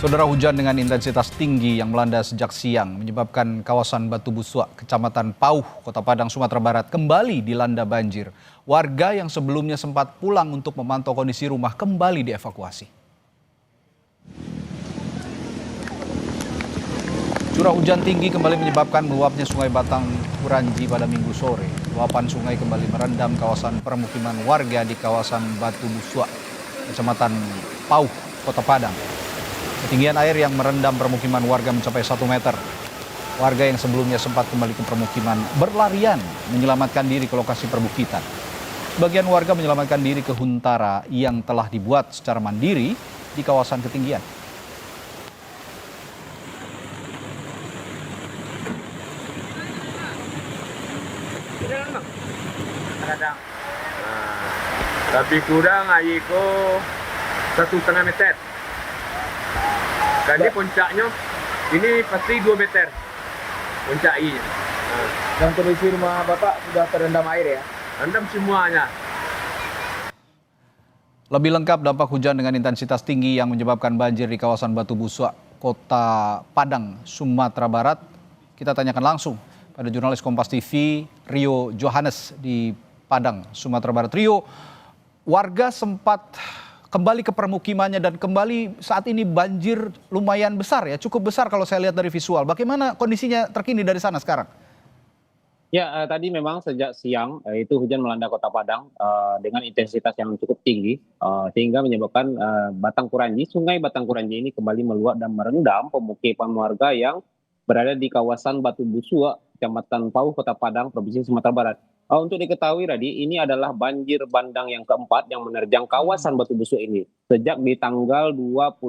Saudara, hujan dengan intensitas tinggi yang melanda sejak siang menyebabkan kawasan Batu Buswak, Kecamatan Pauh, Kota Padang, Sumatera Barat kembali dilanda banjir. Warga yang sebelumnya sempat pulang untuk memantau kondisi rumah kembali dievakuasi. Curah hujan tinggi kembali menyebabkan meluapnya Sungai Batang Kuranji pada Minggu sore. Luapan sungai kembali merendam kawasan permukiman warga di kawasan Batu Buswak, Kecamatan Pauh, Kota Padang. Ketinggian air yang merendam permukiman warga mencapai 1 meter. Warga yang sebelumnya sempat kembali ke permukiman berlarian menyelamatkan diri ke lokasi perbukitan. Sebagian warga menyelamatkan diri ke huntara yang telah dibuat secara mandiri di kawasan ketinggian. Lebih kurang air ko 1,5 meter. Dan ini puncaknya, ini pasti 2 meter puncak air. Dan kondisi rumah Bapak sudah terendam air ya? Rendam semuanya. Lebih lengkap dampak hujan dengan intensitas tinggi yang menyebabkan banjir di kawasan Batu Buswak, Kota Padang, Sumatera Barat. Kita tanyakan langsung pada jurnalis Kompas TV, Rio Johannes di Padang, Sumatera Barat. Rio, warga sempat kembali ke permukimannya dan kembali saat ini banjir lumayan besar ya, cukup besar kalau saya lihat dari visual. Bagaimana kondisinya terkini dari sana sekarang? Ya, tadi memang sejak siang itu hujan melanda Kota Padang dengan intensitas yang cukup tinggi sehingga menyebabkan Sungai Batang Kuranji ini kembali meluap dan merendam pemukiman warga yang berada di kawasan Batu Buswak, Kecamatan Pauh, Kota Padang, Provinsi Sumatera Barat. Untuk diketahui Radi, ini adalah banjir bandang yang keempat yang menerjang kawasan Batu Buswak ini. Sejak di tanggal 25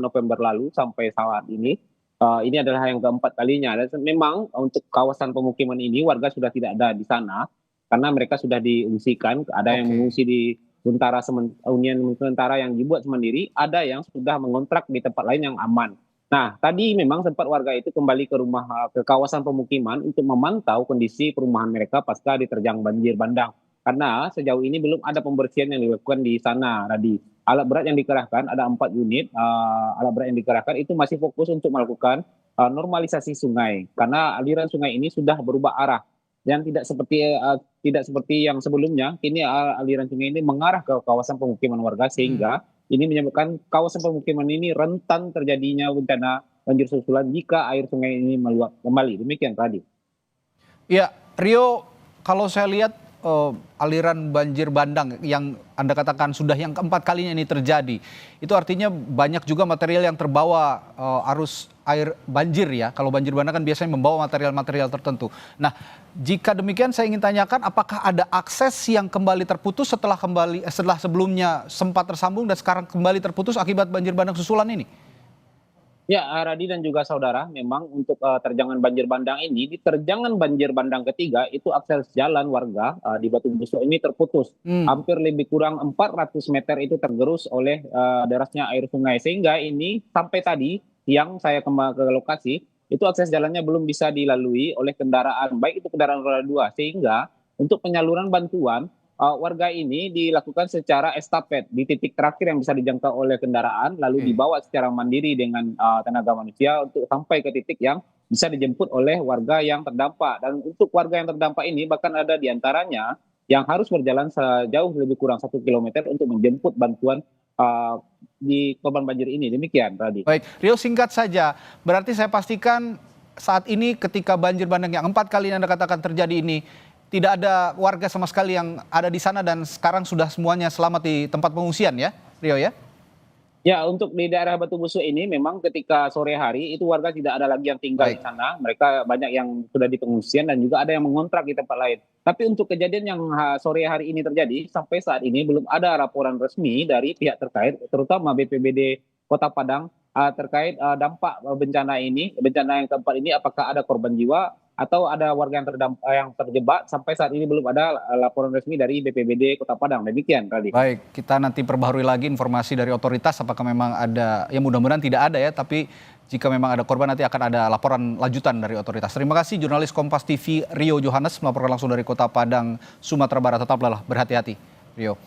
November lalu sampai saat ini, ini adalah yang keempat kalinya. Dan memang untuk kawasan pemukiman ini warga sudah tidak ada di sana karena mereka sudah diungsikan. Ada yang mengungsi di hunian sementara yang dibuat sendiri, ada yang sudah mengontrak di tempat lain yang aman. Nah, tadi memang sempat warga itu kembali ke kawasan pemukiman untuk memantau kondisi perumahan mereka pasca diterjang banjir bandang. Karena sejauh ini belum ada pembersihan yang dilakukan di sana, Radi. Alat berat yang dikerahkan, ada 4 unit alat berat yang dikerahkan itu masih fokus untuk melakukan normalisasi sungai. Karena aliran sungai ini sudah berubah arah. Dan tidak seperti yang sebelumnya, kini aliran sungai ini mengarah ke kawasan pemukiman warga sehingga ini menyebabkan kawasan pemukiman ini rentan terjadinya bencana banjir susulan jika air sungai ini meluap kembali. Demikian tadi. Ya, Rio, kalau saya lihat aliran banjir bandang yang Anda katakan sudah yang keempat kalinya ini terjadi, itu artinya banyak juga material yang terbawa arus air banjir ya. Kalau banjir bandang kan biasanya membawa material-material tertentu. Nah, jika demikian saya ingin tanyakan apakah ada akses yang kembali terputus setelah sebelumnya sempat tersambung dan sekarang kembali terputus akibat banjir bandang susulan ini? Ya, Radi dan juga saudara, memang untuk terjangan banjir bandang ini, di terjangan banjir bandang ketiga, itu akses jalan warga di Batu Buswak ini terputus. Hampir lebih kurang 400 meter itu tergerus oleh derasnya air sungai. Sehingga ini sampai tadi, siang saya kembali ke lokasi, itu akses jalannya belum bisa dilalui oleh kendaraan, baik itu kendaraan roda 2. Sehingga untuk penyaluran bantuan, warga ini dilakukan secara estafet di titik terakhir yang bisa dijangkau oleh kendaraan, lalu dibawa secara mandiri dengan tenaga manusia untuk sampai ke titik yang bisa dijemput oleh warga yang terdampak. Dan untuk warga yang terdampak ini bahkan ada diantaranya yang harus berjalan sejauh lebih kurang 1 kilometer untuk menjemput bantuan di korban banjir ini. Demikian, Radi. Baik, Rio, singkat saja. Berarti saya pastikan saat ini ketika banjir bandang yang 4 kali Anda katakan terjadi ini, tidak ada warga sama sekali yang ada di sana dan sekarang sudah semuanya selamat di tempat pengungsian ya, Rio ya? Ya, untuk di daerah Batu Buswak ini memang ketika sore hari itu warga tidak ada lagi yang tinggal di sana. Mereka banyak yang sudah di pengungsian dan juga ada yang mengontrak di tempat lain. Tapi untuk kejadian yang sore hari ini terjadi, sampai saat ini belum ada laporan resmi dari pihak terkait, terutama BPBD Kota Padang terkait dampak bencana ini. Bencana yang keempat ini apakah ada korban jiwa atau ada warga yang terjebak. Sampai saat ini belum ada laporan resmi dari BPBD Kota Padang. Demikian, Radi. Baik, kita nanti perbaharui lagi informasi dari otoritas apakah memang ada, ya mudah-mudahan tidak ada ya, tapi jika memang ada korban nanti akan ada laporan lanjutan dari otoritas. Terima kasih jurnalis Kompas TV Rio Johannes melaporkan langsung dari Kota Padang, Sumatera Barat. Tetaplah berhati-hati, Rio.